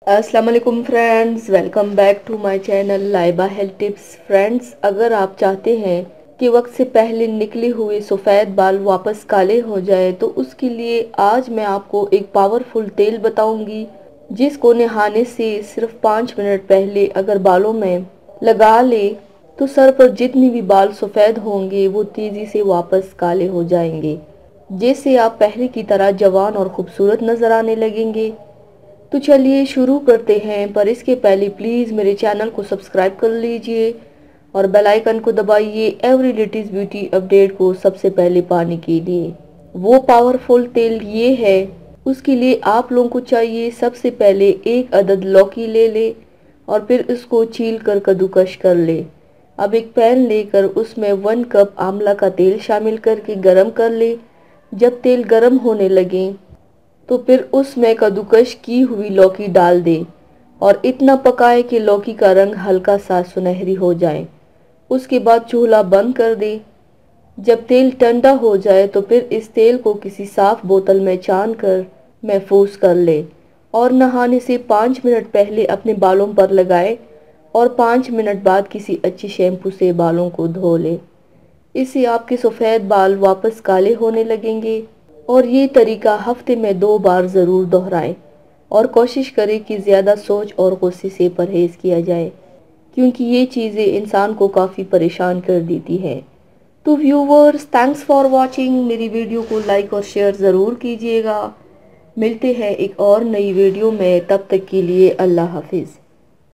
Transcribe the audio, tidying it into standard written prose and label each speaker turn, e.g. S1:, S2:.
S1: अस्सलाम वालेकुम friends, welcome back to my channel Laiba health tips. Friends, अगर आप चाहते हैं कि वक्त से पहले निकले हुए सफ़ेद बाल वापस काले हो जाए तो उसके लिए आज मैं आपको एक पावरफुल तेल बताऊंगी जिसको नहाने से सिर्फ 5 मिनट पहले अगर बालों में लगा ले तो सर पर जितनी भी बाल सफ़ेद होंगे वो तेज़ी से वापस काले हो जाएंगे, जिससे आप पहले की तरह जवान और खूबसूरत नजर आने लगेंगे। तो चलिए शुरू करते हैं, पर इसके पहले प्लीज़ मेरे चैनल को सब्सक्राइब कर लीजिए और बेल आइकन को दबाइए एवरी लेटेस्ट ब्यूटी अपडेट को सबसे पहले पाने के लिए। वो पावरफुल तेल ये है, उसके लिए आप लोगों को चाहिए सबसे पहले एक अदद लौकी ले ले और फिर उसको छील कर कद्दूकश कर ले। अब एक पैन लेकर उसमें 1 कप आंवला का तेल शामिल करके गरम कर ले। जब तेल गरम होने लगे तो फिर उसमें कद्दूकश की हुई लौकी डाल दे और इतना पकाए कि लौकी का रंग हल्का सा सुनहरी हो जाए। उसके बाद चूल्हा बंद कर दे। जब तेल ठंडा हो जाए तो फिर इस तेल को किसी साफ बोतल में छान कर महफूज कर ले और नहाने से 5 मिनट पहले अपने बालों पर लगाए और 5 मिनट बाद किसी अच्छी शैम्पू से बालों को धो ले। इससे आपके सफ़ेद बाल वापस काले होने लगेंगे। और ये तरीका हफ्ते में 2 बार ज़रूर दोहराएं और कोशिश करें कि ज़्यादा सोच और गुस्से से परहेज़ किया जाए, क्योंकि ये चीज़ें इंसान को काफ़ी परेशान कर देती हैं। तो व्यूवर्स, थैंक्स फॉर वॉचिंग। मेरी वीडियो को लाइक और शेयर ज़रूर कीजिएगा। मिलते हैं एक और नई वीडियो में, तब तक के लिए अल्लाह हाफिज़।